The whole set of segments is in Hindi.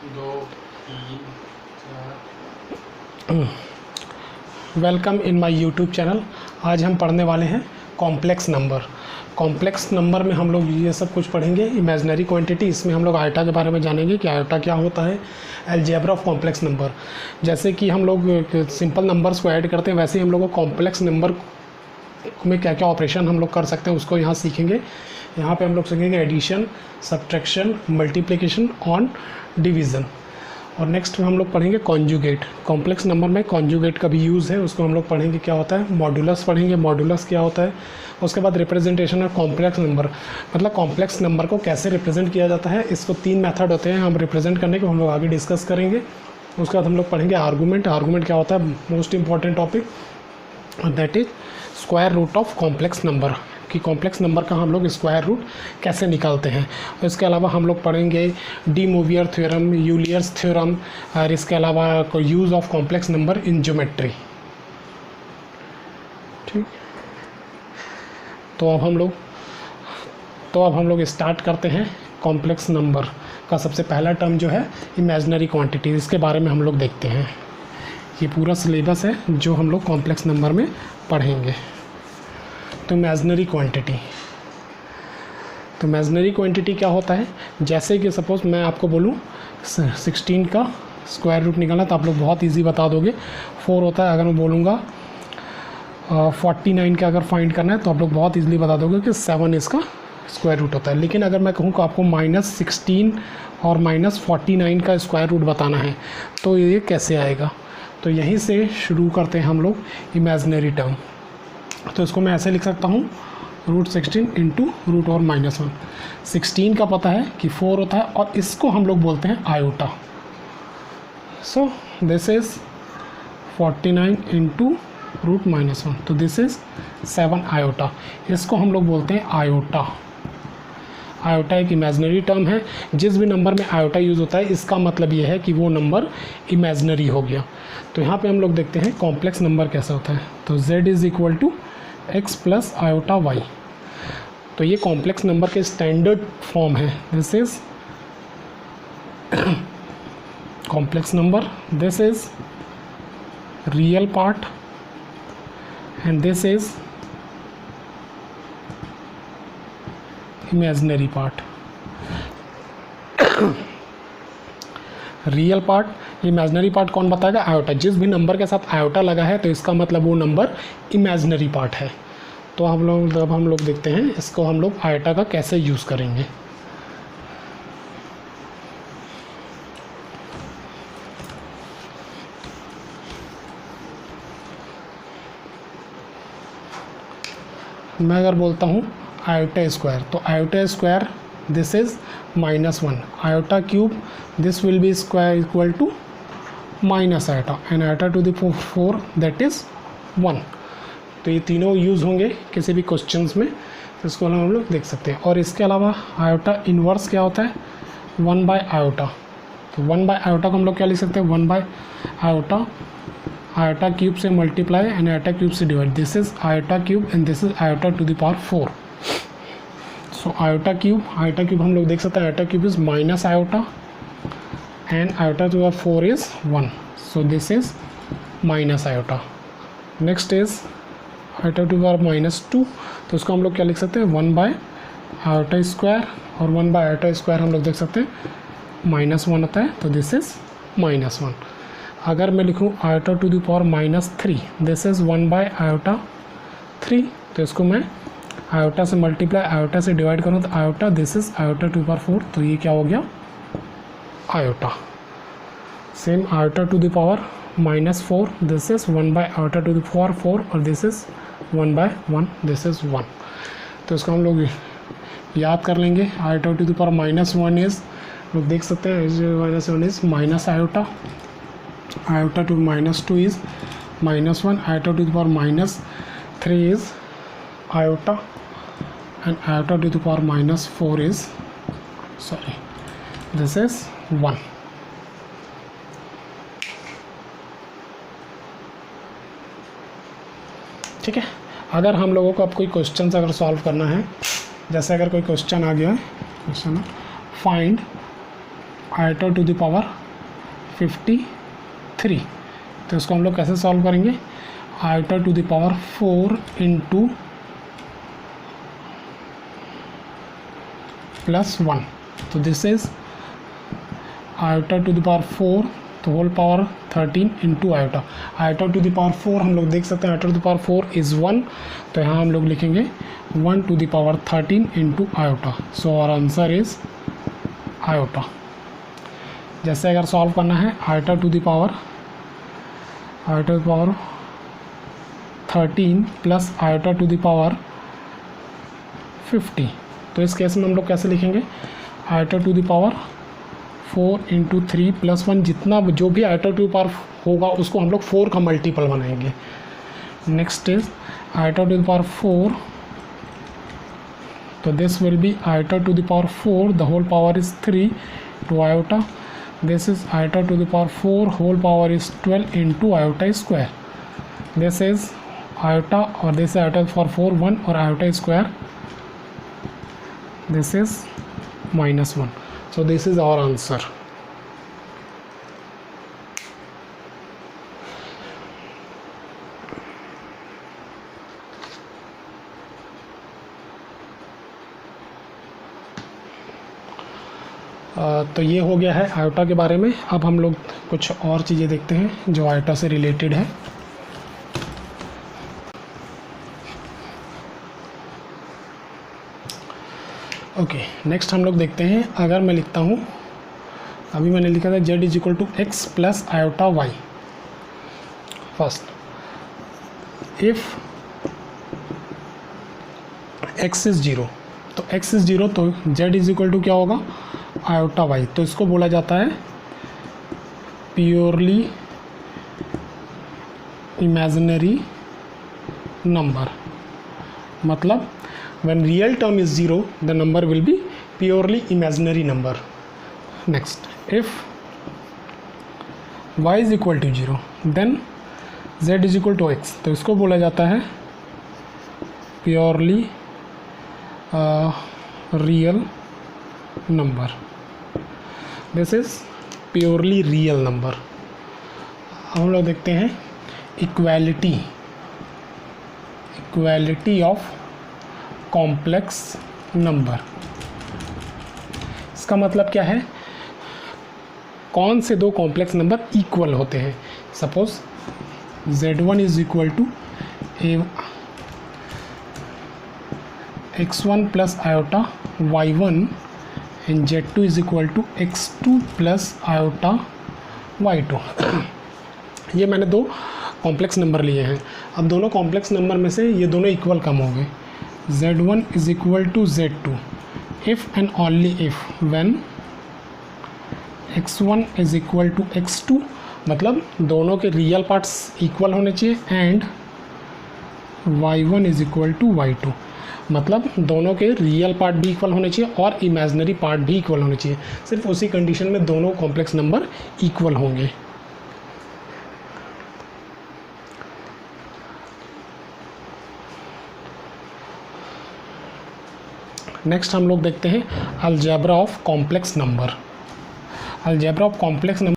दो तीन चार। Welcome in my YouTube channel. आज हम पढ़ने वाले हैं कॉम्प्लेक्स नंबर। कॉम्प्लेक्स नंबर में हम लोग ये सब कुछ पढ़ेंगे। इमेजिनरी क्वांटिटी, इसमें हम लोग आयोटा के बारे में जानेंगे कि आयोटा क्या होता है। अलजेब्रा ऑफ कॉम्प्लेक्स नंबर, जैसे कि हम लोग सिंपल नंबर्स को ऐड करते हैं, वैसे ही हम लोग को कॉम्प्लेक्स नंबर में क्या क्या ऑपरेशन हम लोग कर सकते हैं उसको यहाँ सीखेंगे। यहाँ पे हम लोग सीखेंगे एडिशन, सब्ट्रैक्शन, मल्टीप्लिकेशन और डिवीज़न। और नेक्स्ट में हम लोग पढ़ेंगे कॉन्जुगेट। कॉम्प्लेक्स नंबर में कॉन्जुगेट का भी यूज़ है, उसको हम लोग पढ़ेंगे क्या होता है। मॉडुलस पढ़ेंगे, मॉडुलस क्या होता है। उसके बाद रिप्रेजेंटेशन ऑफ कॉम्प्लेक्स नंबर, मतलब कॉम्प्लेक्स नंबर को कैसे रिप्रेजेंट किया जाता है। इसको 3 मेथड होते हैं हम रिप्रेजेंट करने के, हम लोग आगे डिस्कस करेंगे। उसके बाद हम लोग पढ़ेंगे आर्गूमेंट। आर्गूमेंट क्या होता है, most important topic, that is square root of complex number, कि कॉम्प्लेक्स नंबर का हम लोग स्क्वायर रूट कैसे निकालते हैं। और इसके अलावा हम लोग पढ़ेंगे डी मोवियर थ्योरम, यूलियर्स थ्योरम, और इसके अलावा use of complex number in geometry. ठीक, तो अब हम लोग स्टार्ट करते हैं। कॉम्प्लेक्स नंबर का सबसे पहला टर्म जो है इमेजिनरी क्वांटिटी, इसके बारे में हम लोग देखते हैं। ये पूरा सिलेबस है जो हम लोग कॉम्प्लेक्स नंबर में पढ़ेंगे। तो इमेजिनरी क्वांटिटी, तो इमेजिनरी क्वांटिटी क्या होता है। जैसे कि सपोज़ मैं आपको बोलूँ 16 का स्क्वायर रूट निकालना, तो आप लोग बहुत इजी बता दोगे। 4 होता है। अगर मैं बोलूँगा 49 का अगर फाइंड करना है, तो आप लोग बहुत इजीली बता दोगे कि 7 इसका स्क्वायर रूट होता है। लेकिन अगर मैं कहूँ कि आपको -16 और -49 का स्क्वायर रूट बताना है, तो ये कैसे आएगा। तो यहीं से शुरू करते हैं हम लोग इमेजिनरी टर्म। तो इसको मैं ऐसे लिख सकता हूँ, √16 इंटू रूट और -1। 16 का पता है कि 4 होता है, और इसको हम लोग बोलते हैं iota. So this is 49 into root -1, तो दिस इज़ 7 आयोटा। इसको हम लोग बोलते हैं आयोटा। आयोटा एक इमेजिनरी टर्म है। जिस भी नंबर में आयोटा यूज़ होता है, इसका मतलब ये है कि वो नंबर इमेजिनरी हो गया। तो यहाँ पे हम लोग देखते हैं कॉम्प्लेक्स नंबर कैसा होता है। तो z is equal to x plus iota y। तो ये कॉम्प्लेक्स नंबर के स्टैंडर्ड फॉर्म है। This is complex number, this is real part, and this is imaginary part. Real part, imaginary part कौन बताएगा, आयोटा। जिस भी नंबर के साथ आयोटा लगा है, तो इसका मतलब वो नंबर इमेजिनरी पार्ट है। तो अब हम लोग देखते हैं इसको हम लोग आयोटा का कैसे यूज़ करेंगे। मैं अगर बोलता हूँ आयोटा स्क्वायर, तो iota square this is -1, iota cube this will be square equal to minus iota, and iota to the 4 that is 1। तो ये तीनों यूज़ होंगे किसी भी क्वेश्चंस में, तो इसको हम लोग देख सकते हैं। और इसके अलावा आयोटा इन्वर्स क्या होता है, 1 बाय आयोटा। तो 1 बाय आयोटा को हम लोग क्या लिख सकते हैं, 1 बाय आयोटा, आयोटा क्यूब से मल्टीप्लाई एंड आयोटा क्यूब से divide. This is iota cube and this is iota to the power 4। So iota cube हम लोग देख सकते हैं, iota cube is minus iota and iota to the 4 is 1, so this is minus iota. Next is iota to the -2, तो इसको हम लोग क्या लिख सकते हैं, 1 बाय आयोटा स्क्वायर, और 1 बाय आयोटा स्क्वायर हम लोग देख सकते हैं -1 होता है, तो दिस इज -1। अगर मैं लिखूँ iota to the power -3, this is 1 by iota 3, तो इसको मैं आयोटा से मल्टीप्लाई आयोटा से डिवाइड करूँ, तो iota this is iota to power 4, तो ये क्या हो गया, iota. Same iota to the power -4, this is 1 by iota to the power 4, और this is 1 by 1, this is 1। तो इसको हम लोग याद कर लेंगे। Iota to the power -1 is, लोग देख सकते हैं -1 is minus iota, iota to -2 is -1, iota to the power -3 is iota, and iota to the power -4 is, sorry, this is 1। ठीक है। अगर हम लोगों को अब कोई क्वेश्चन अगर सॉल्व करना है, जैसे अगर कोई क्वेश्चन आ गया है, question find iota to the power 53। तो इसको हम लोग कैसे सॉल्व करेंगे, iota to the power 4 into +1, तो this is iota to the power 4 तो whole power 13 into iota. Iota to the power 4 हम लोग देख सकते हैं, आयोटा टू द पावर 4 इज़ 1, तो यहाँ हम लोग लिखेंगे 1 to the power 13 into iota. So our answer is iota. जैसे अगर सॉल्व करना है iota to the power 13 plus iota to the power 50, तो इस केस में हम लोग कैसे लिखेंगे, iota to the power 4 into 3 + 1, जितना जो भी आयोटा टू द पावर होगा उसको हम लोग 4 का मल्टीपल बनाएंगे। Next is iota to the power 4, तो this will be iota to the power 4 the whole power is 3 to iota, this is iota to the power 4 whole power is 12 into iota square, this is iota और दिस आयोटा फॉर 4 1 और iota square, this is -1, so this is our answer। तो ये हो गया है आयोटा के बारे में। अब हम लोग कुछ और चीज़ें देखते हैं जो आयोटा से रिलेटेड है। ओके, नेक्स्ट हम लोग देखते हैं, अगर मैं लिखता हूँ, अभी मैंने लिखा था z = x + iota y। First if x is 0, तो x इज़ 0 तो z = क्या होगा, आयोटा y। तो इसको बोला जाता है प्योरली इमेजिनरी नंबर, मतलब when real term is 0 the number will be purely imaginary number। next if y is equal to 0 then z is equal to x, तो इसको बोला जाता है purely real number, this is purely real number। हम लोग देखते हैं इक्वालिटी ऑफ कॉम्प्लेक्स नंबर। इसका मतलब क्या है, कौन से दो कॉम्प्लेक्स नंबर इक्वल होते हैं। Suppose z1 is equal to x1 plus iota y1 and z2 is equal to x2 plus iota y2। ये मैंने दो कॉम्प्लेक्स नंबर लिए हैं। अब दोनों कॉम्प्लेक्स नंबर में से ये दोनों इक्वल कम हो गए। z1 is equal to z2 if and only if when x1 is equal to x2, मतलब दोनों के रियल पार्ट्स इक्वल होने चाहिए, and y1 is equal to y2, मतलब दोनों के रियल पार्ट भी इक्वल होने चाहिए और इमेजिनरी पार्ट भी इक्वल होने चाहिए। सिर्फ उसी कंडीशन में दोनों कॉम्प्लेक्स नंबर इक्वल होंगे। नेक्स्ट हम लोग देखते हैं algebra of complex number. Algebra of complex number,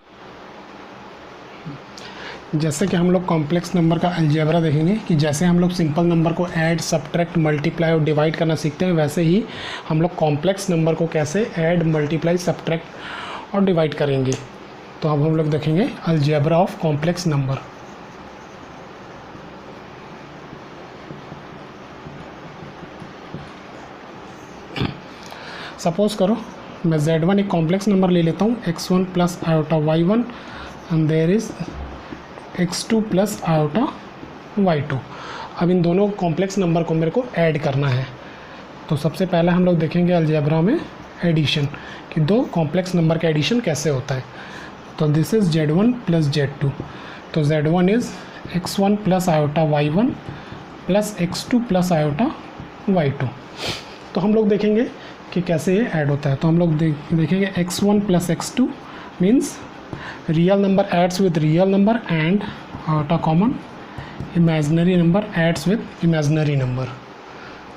जैसे कि हम लोग कॉम्प्लेक्स नंबर का अलजेब्रा देखेंगे कि जैसे हम लोग सिंपल नंबर को ऐड, सब्ट्रैक्ट, मल्टीप्लाई और डिवाइड करना सीखते हैं, वैसे ही हम लोग कॉम्प्लेक्स नंबर को कैसे ऐड, मल्टीप्लाई, सब्ट्रैक्ट और डिवाइड करेंगे। तो अब हम लोग देखेंगे algebra of complex number. Suppose करो मैं z1 एक कॉम्प्लेक्स नंबर ले लेता हूँ, x1 plus iota y1 and there is x2 plus iota y2। अब इन दोनों कॉम्प्लेक्स नंबर को मेरे को ऐड करना है। तो सबसे पहले हम लोग देखेंगे अलजेब्रा में एडिशन, कि दो कॉम्प्लेक्स नंबर का एडिशन कैसे होता है। तो this is z1 plus z2, तो z1 is x1 plus iota y1 plus x2 plus iota y2। तो हम लोग देखेंगे कि कैसे ये ऐड होता है। तो हम लोग देखेंगे x1 plus x2 means real number adds with real number and iota common, imaginary number adds with imaginary number.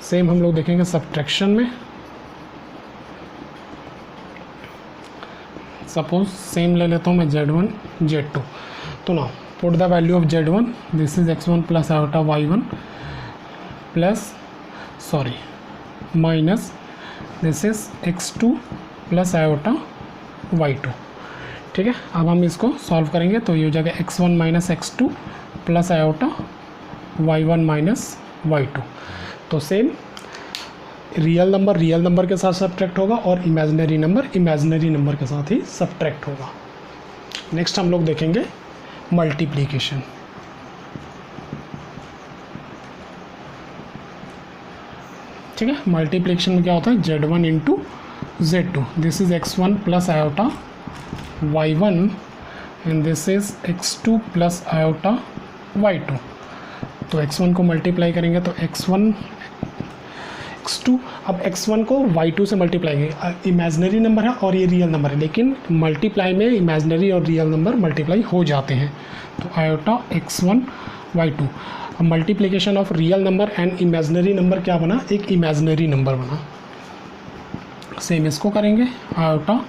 Same हम लोग देखेंगे सब्ट्रैक्शन में। सपोज सेम ले लेता हूँ मैं Z1 Z2। तो ना put the value of Z1, this is x1 plus iota y1 plus minus this is x2 plus iota y2। ठीक है, अब हम इसको सॉल्व करेंगे तो ये हो जाएगा x1 minus x2 plus iota y1 minus y2। तो सेम रियल नंबर के साथ सब्ट्रैक्ट होगा और इमेजिनरी नंबर के साथ ही सब्ट्रैक्ट होगा। नेक्स्ट हम लोग देखेंगे मल्टीप्लिकेशन। ठीक है, मल्टीप्लिकेशन में क्या होता है, Z1 into Z2, this is x1 plus iota y1 and this is x2 plus iota y2। तो x1 को मल्टीप्लाई करेंगे तो x1 x2, अब x1 को y2 से मल्टीप्लाई करेंगे, इमेजिनरी नंबर है और ये रियल नंबर है, लेकिन मल्टीप्लाई में इमेजिनरी और रियल नंबर मल्टीप्लाई हो जाते हैं। तो आयोटा x1 y2, अब multiplication of real number and imaginary number क्या बना, एक इमेजिनरी नंबर बना। सेम इसको करेंगे आयोटा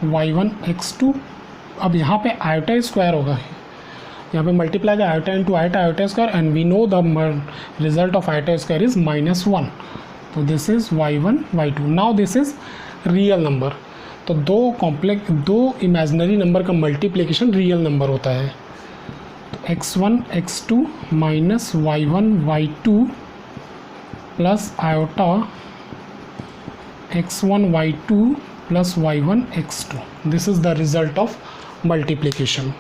y1 x2, अब यहाँ पे आयोटा स्क्वायर होगा, यहाँ पे मल्टीप्लाई का iota into iota square and we know the result of iota square is -1। तो this is y1 y2। Now this is real number, तो दो इमेजिनरी नंबर का मल्टीप्लिकेशन रियल नंबर होता है। तो x1 x2 minus y1 y2 plus iota x1 y2 plus y1 x2, this is the result of multiplication.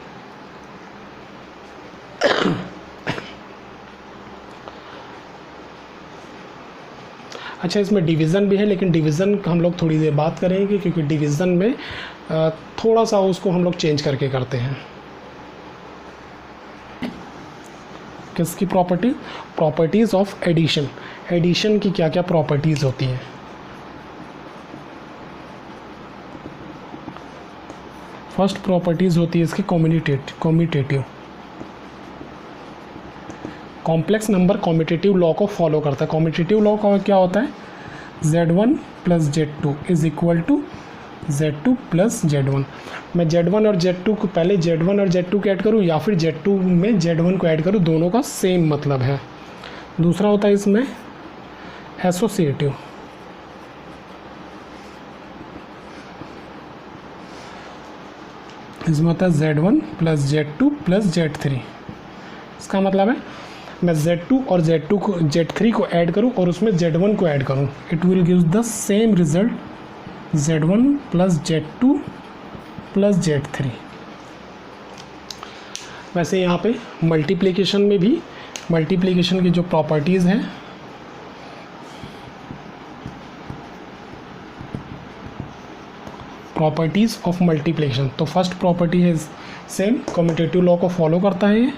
अच्छा, इसमें डिवीज़न भी है, लेकिन डिवीज़न हम लोग थोड़ी देर बात करेंगे क्योंकि डिवीज़न में थोड़ा सा उसको हम लोग चेंज करके करते हैं। किसकी प्रॉपर्टीज़ ऑफ एडिशन की क्या क्या प्रॉपर्टीज़ होती हैं। फर्स्ट प्रॉपर्टीज़ होती है इसकी commutative. Complex number commutative law को फॉलो करता है। कॉम्यूटेटिव लॉ का क्या होता है, Z1 plus Z2 is equal to Z2 plus Z1। मैं Z1 और Z2 को पहले Z1 और Z2 को ऐड करूँ या फिर Z2 में Z1 को ऐड करूँ, दोनों का सेम मतलब है। दूसरा होता है इसमें एसोसिएटिव। इसमें होता है Z1 plus Z2 plus Z3। इसका मतलब है मैं Z2 और Z3 को ऐड करूं और उसमें Z1 को ऐड करूं, it will give the same result Z1 plus Z2 plus Z3। वैसे यहाँ पे मल्टीप्लिकेशन में भी मल्टीप्लिकेशन की जो प्रॉपर्टीज़ हैं, प्रॉपर्टीज़ ऑफ मल्टीप्लिकेशन, तो फर्स्ट प्रॉपर्टी है सेम कम्यूटेटिव लॉ को फॉलो करता है ये,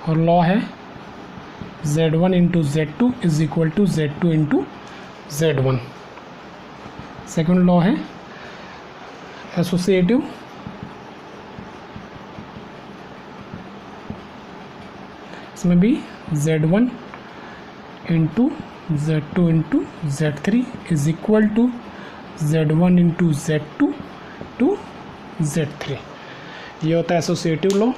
और लॉ है Z1 into Z2 is equal to Z2 into Z1। Second law है एसोसिएटिव। इसमें भी Z1 into Z2 into Z3 is equal to Z1 into Z2 to Z3। ये होता है एसोसिएटिव लॉ।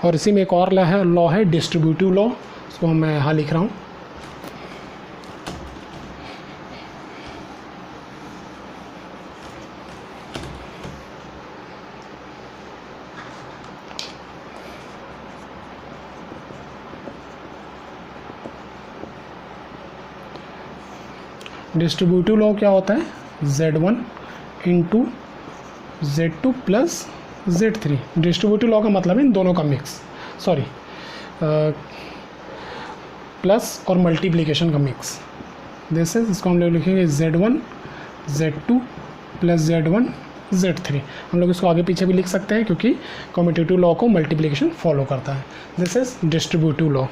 और इसी में एक और लॉ है डिस्ट्रीब्यूटिव लॉ, उसको मैं यहाँ लिख रहा हूँ। डिस्ट्रीब्यूटिव लॉ क्या होता है, Z1 into Z2 plus Z3। Distributive law का मतलब है इन दोनों का मिक्स, प्लस और मल्टीप्लिकेशन का मिक्स। जैसे इसको हम लोग लिखेंगे Z1 Z2 plus Z1 Z3। हम लोग इसको आगे पीछे भी लिख सकते हैं क्योंकि कम्यूटेटिव लॉ को मल्टीप्लिकेशन फॉलो करता है। This is distributive law.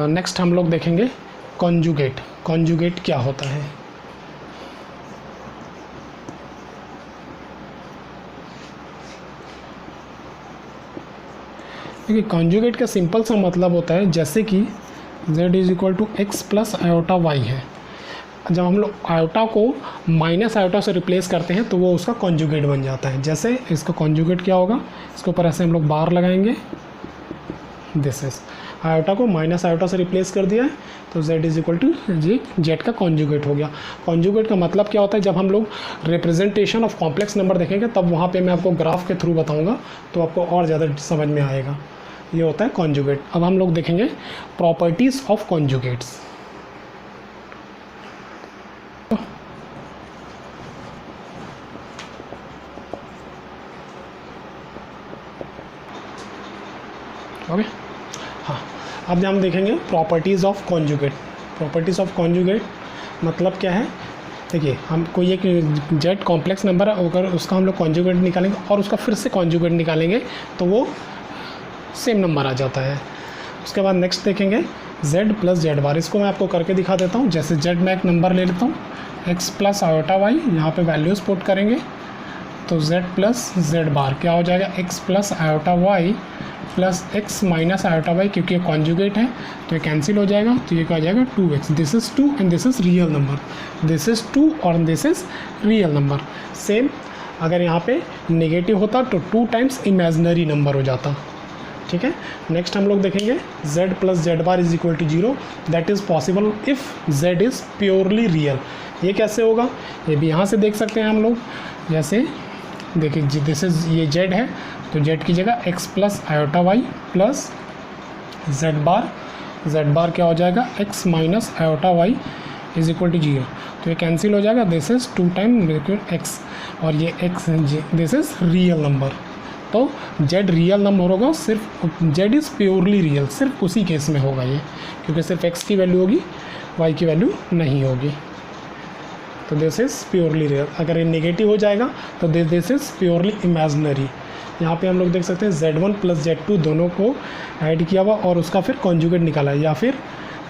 Next हम लोग देखेंगे कॉन्जुगेट। कॉन्जुगेट क्या होता है। देखिए कॉन्जुगेट का सिंपल सा मतलब होता है जैसे कि z is equal to x plus iota y है, जब हम लोग आयोटा को माइनस आयोटा से रिप्लेस करते हैं तो वो उसका कॉन्जुगेट बन जाता है। जैसे इसका कॉन्जुगेट क्या होगा, इसके ऊपर ऐसे हम लोग बार लगाएंगे, दिस इज आयोटा को माइनस आयोटा से रिप्लेस कर दिया है तो z is equal to z का कॉन्जुगेट हो गया। कॉन्जुगेट का मतलब क्या होता है, जब हम लोग रिप्रेजेंटेशन ऑफ कॉम्प्लेक्स नंबर देखेंगे तब वहाँ पे मैं आपको ग्राफ के थ्रू बताऊँगा तो आपको और ज़्यादा समझ में आएगा। ये होता है कॉन्जुगेट। अब हम लोग देखेंगे प्रॉपर्टीज़ ऑफ कॉन्जुगेट्स। ओके हाँ, अब हम देखेंगे properties of conjugate. Properties of conjugate मतलब क्या है, देखिए हम कोई एक जेड कॉम्प्लेक्स नंबर है, अगर उसका हम लोग कॉन्जुगेट निकालेंगे और उसका फिर से कॉन्जुगेट निकालेंगे तो वो सेम नंबर आ जाता है। उसके बाद नेक्स्ट देखेंगे z प्लस जेड बार। इसको मैं आपको करके दिखा देता हूँ। जैसे z मैं एक नंबर ले लेता हूँ x प्लस आयोटा वाई, यहाँ पे वैल्यूज़ पुट करेंगे तो z प्लस जेड बार क्या हो जाएगा, x plus iota y plus x minus iota y, क्योंकि ये कॉन्जुगेट है तो ये कैंसिल हो जाएगा, तो ये क्या हो जाएगा 2x। This is 2 and this is real number, this is 2 और this is real number. Same अगर यहाँ पे नेगेटिव होता तो 2 टाइम्स इमेजनरी नंबर हो जाता। ठीक है, नेक्स्ट हम लोग देखेंगे z plus z bar is equal to 0, that is possible if z is purely real. ये कैसे होगा, ये भी यहाँ से देख सकते हैं हम लोग। जैसे देखिए दिस इज़ ये z है तो z की जगह x plus iota y plus z bar क्या हो जाएगा, x minus iota y is equal to 0, तो ये कैंसिल हो जाएगा। दिस इज़ 2 टाइम x और ये x this is real number. तो z रियल नंबर होगा, सिर्फ z इज़ प्योरली रियल, सिर्फ उसी केस में होगा ये, क्योंकि सिर्फ x की वैल्यू होगी, y की वैल्यू नहीं होगी। तो दिस इज़ प्योरली रियल। अगर ये नेगेटिव हो जाएगा तो दिस इज़ प्योरली इमेजनरी। यहाँ पे हम लोग देख सकते हैं z1 प्लस z2 दोनों को ऐड किया हुआ और उसका फिर कॉन्जुगेट निकाला है, या फिर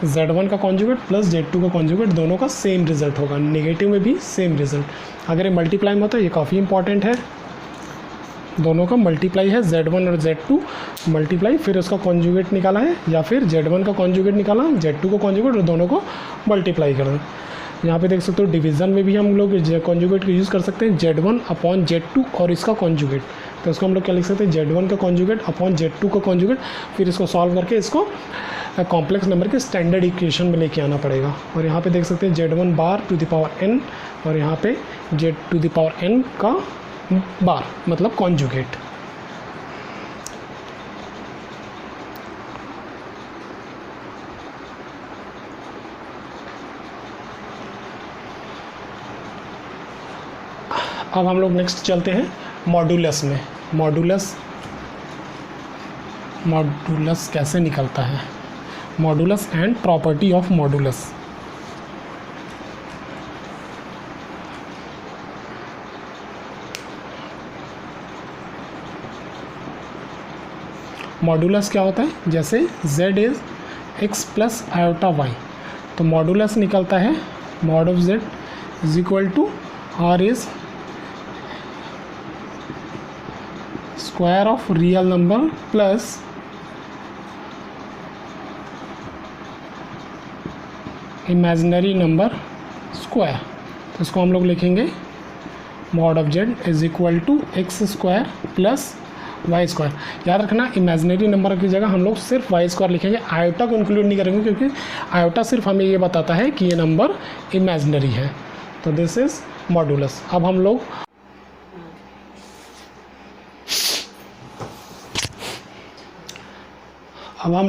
z1 का कॉन्जुगेट प्लस z2 का कॉन्जुगेट, दोनों का सेम रिजल्ट होगा, नेगेटिव में भी सेम रिजल्ट। अगर ये मल्टीप्लाई में होता है, ये काफ़ी इंपॉर्टेंट है, दोनों का मल्टीप्लाई है, z1 और z2 मल्टीप्लाई, फिर उसका कॉन्जुगेट निकाला है, या फिर z1 का कॉन्जुगेट निकाला, z2 का कॉन्जुगेट और दोनों को मल्टीप्लाई करना। यहाँ पे देख सकते हो डिवीज़न में भी हम लोग कॉन्जुगेट को यूज़ कर सकते हैं, z1 अपॉन z2 और इसका कॉन्जुगेट। तो इसको हम लोग क्या लिख सकते हैं, z1 का कॉन्जुगेट अपॉन z2 का कॉन्जुगेट, फिर इसको सॉल्व करके इसको कॉम्प्लेक्स नंबर के स्टैंडर्ड इक्वेशन में लेके आना पड़ेगा। और यहाँ पे देख सकते हैं z1 bar to the power n और यहाँ पे z to the power n का बार मतलब कॉन्जुगेट। अब हम लोग नेक्स्ट चलते हैं मॉडुलस में। मॉडुलस कैसे निकलता है, modulus and property of modulus. Modulus क्या होता है, जैसे z is x plus iota y, तो मॉडुलस निकलता है mod of z is equal to r is square of real number plus imaginary number square. तो इसको हम लोग लिखेंगे mod of z is equal to x square plus y square. याद रखना इमेजिनरी नंबर की जगह हम लोग सिर्फ वाई स्क्वायर लिखेंगे, आयोटा को इंक्लूड नहीं करेंगे, क्योंकि आयोटा सिर्फ हमें ये बताता है कि ये नंबर इमेजिनरी है। तो दिस इज़ मॉडुलस। अब हम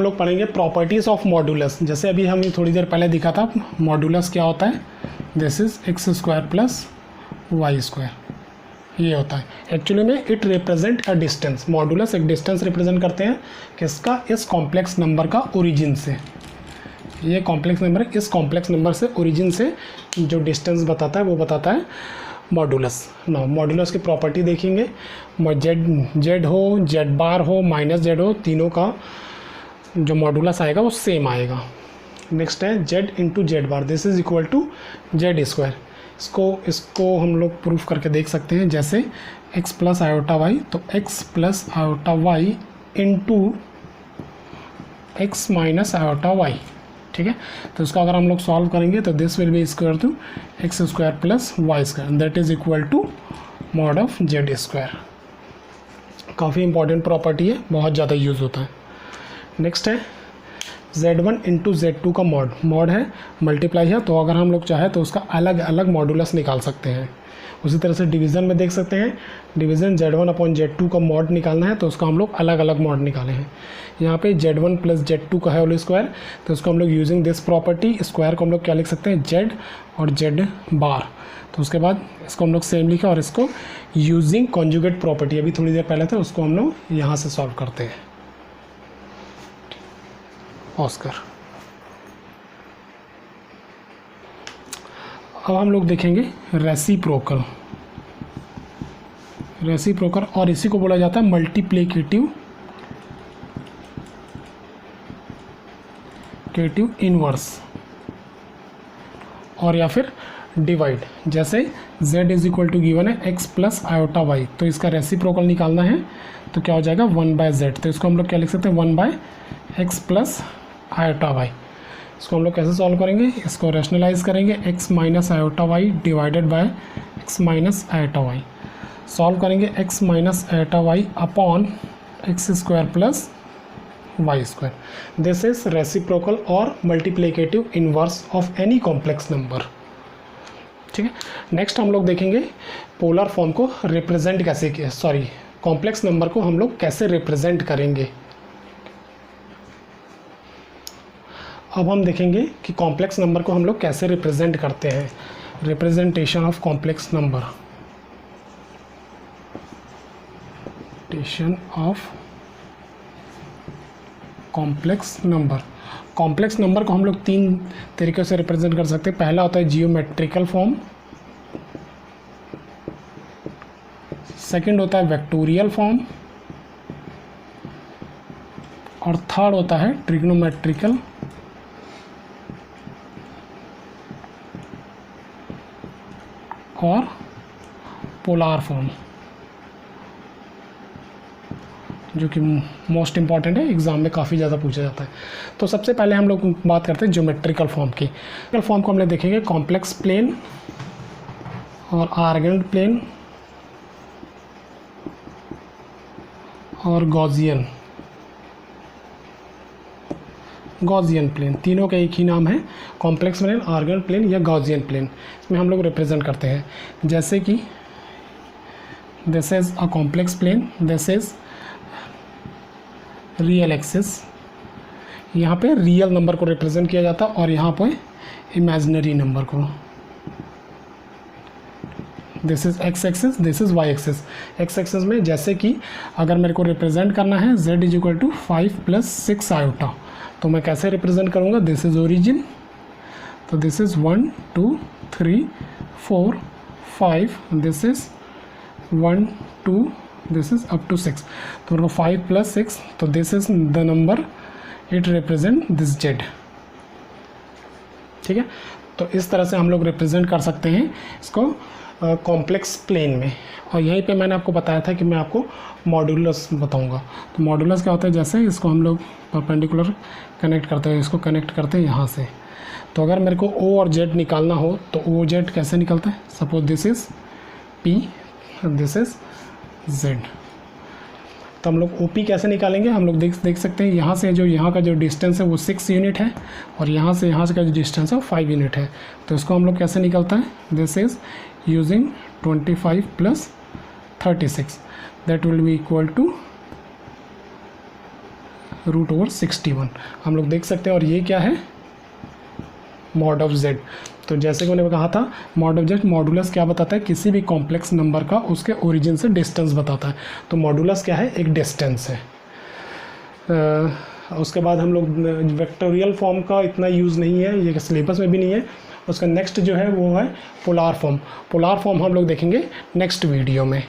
लोग पढ़ेंगे प्रॉपर्टीज़ ऑफ मॉडुलस। जैसे अभी हमें थोड़ी देर पहले दिखा था मॉडुलस क्या होता है, this is x square plus y square, ये होता है। एक्चुअली में it represent a distance, modulus एक डिस्टेंस रिप्रेजेंट करते हैं किसका, इस कॉम्प्लेक्स नंबर का ओरिजिन से। ये कॉम्प्लेक्स नंबर है, इस कॉम्प्लेक्स नंबर से ओरिजिन से जो डिस्टेंस बताता है वो बताता है मॉडुलस। ना मॉडुलस की प्रॉपर्टी देखेंगे, जेड हो, जेड बार हो, माइनस जेड हो, तीनों का जो मॉडुलस आएगा वो सेम आएगा। नेक्स्ट है z into z bar, this is equal to z square. इसको हम लोग प्रूफ करके देख सकते हैं, जैसे x प्लस आयोटा वाई, तो x plus iota y into x minus iota y, ठीक है। तो इसका अगर हम लोग सॉल्व करेंगे तो this will be equal to x square plus y square, that is equal to mod of z square. काफ़ी इंपॉर्टेंट प्रॉपर्टी है, बहुत ज़्यादा यूज़ होता है। नेक्स्ट है Z1 इंटू Z2 का मॉड है मल्टीप्लाई है, तो अगर हम लोग चाहे तो उसका अलग अलग मॉडुलस निकाल सकते हैं। उसी तरह से डिवीज़न में देख सकते हैं, डिवीज़न Z1 अपॉन Z2 का मॉड निकालना है तो उसका हम लोग अलग अलग मॉड निकाले हैं। यहाँ पे Z1 प्लस Z2 का है होल स्क्वायर, तो उसको हम लोग यूजिंग दिस प्रॉपर्टी स्क्वायर को हम लोग क्या लिख सकते हैं, Z और Z बार। तो उसके बाद इसको हम लोग सेम लिखा और इसको यूजिंग कॉन्जुगेट प्रॉपर्टी अभी थोड़ी देर पहले था उसको हम लोग यहाँ से सॉल्व करते हैं। ऑस्कर, अब हम लोग देखेंगे रेसिप्रोकल और इसी को बोला जाता है मल्टीप्लिकेटिव इनवर्स और या फिर डिवाइड। जैसे z is equal to given है x प्लस आयोटा वाई, तो इसका रेसिप्रोकल निकालना है तो क्या हो जाएगा 1/z। तो इसको हम लोग क्या लिख सकते हैं 1/x प्लस आयोटा वाई। इसको हम लोग कैसे सॉल्व करेंगे, इसको रैशनलाइज करेंगे x minus iota y divided by x minus iota y. Solve करेंगे x minus iota y upon x square plus y square. This is reciprocal or multiplicative inverse of any complex number, ठीक है। नेक्स्ट हम लोग देखेंगे पोलर फॉर्म को रिप्रेजेंट कैसे, कॉम्प्लेक्स नंबर को हम लोग कैसे रिप्रेजेंट करेंगे। अब हम देखेंगे कि कॉम्प्लेक्स नंबर को हम लोग कैसे रिप्रेजेंट करते हैं। Representation of complex number, complex number को हम लोग तीन तरीके से रिप्रेजेंट कर सकते हैं। पहला होता है जियोमेट्रिकल फॉर्म, सेकंड होता है वेक्टोरियल फॉर्म और थर्ड होता है ट्रिग्नोमेट्रिकल और पोलार फॉर्म, जो कि मोस्ट इम्पॉर्टेंट है, एग्ज़ाम में काफ़ी ज़्यादा पूछा जाता है। तो सबसे पहले हम लोग बात करते हैं ज्योमेट्रिकल फॉर्म की। ज्योमेट्रिकल फॉर्म को हम लोग देखेंगे कॉम्प्लेक्स प्लेन और आर्गेंड प्लेन और गॉसियन प्लेन, तीनों का एक ही नाम है, कॉम्प्लेक्स प्लेन, आर्गेंड प्लेन या गॉसियन प्लेन। इसमें हम लोग रिप्रेजेंट करते हैं जैसे कि this is a complex plane, this is real axis, यहाँ पे रियल नंबर को रिप्रेजेंट किया जाता है और यहाँ पे इमेजिनरी नंबर को। This is x axis, this is y axis. X axis में जैसे कि अगर मेरे को रिप्रेजेंट करना है z is equal to 5 + 6 iota, तो मैं कैसे रिप्रेजेंट करूँगा, दिस इज ओरिजिन, तो this is 1 2 3 4 5, this is 1 2, this is up to 6, तो मेरे को 5 + 6, तो this is the number, it represent this z, ठीक है। तो इस तरह से हम लोग रिप्रेजेंट कर सकते हैं इसको कॉम्प्लेक्स प्लेन में। और यहीं पे मैंने आपको बताया था कि मैं आपको मॉड्यूलस बताऊंगा। तो मॉड्यूलस क्या होता है, जैसे इसको हम लोग परपेंडिकुलर कनेक्ट करते हैं, इसको कनेक्ट करते हैं यहाँ से। तो अगर मेरे को O और Z निकालना हो तो OZ कैसे निकलता है, suppose this is P, this is Z, तो हम लोग OP कैसे निकालेंगे, हम लोग देख सकते हैं यहाँ से जो यहाँ का जो डिस्टेंस है वो 6 यूनिट है और यहाँ से यहाँ का जो डिस्टेंस है वो 5 यूनिट है। तो इसको हम लोग कैसे निकलता है, this is using 25 + 36, that will be equal to √61, हम लोग देख सकते हैं। और ये क्या है, मॉड ऑफ Z। तो जैसे कि मैंने कहा था मॉड ऑफ Z, मॉडुलस क्या बताता है, किसी भी कॉम्प्लेक्स नंबर का उसके ओरिजिन से डिस्टेंस बताता है। तो मॉडुलस क्या है, एक डिस्टेंस है। उसके बाद हम लोग वेक्टोरियल फॉर्म का इतना यूज़ नहीं है, ये सिलेबस में भी नहीं है। उसका नेक्स्ट जो है वो है पोलार फॉर्म। पोलार फॉर्म हम लोग देखेंगे नेक्स्ट वीडियो में।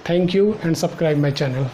Thank you and subscribe my channel.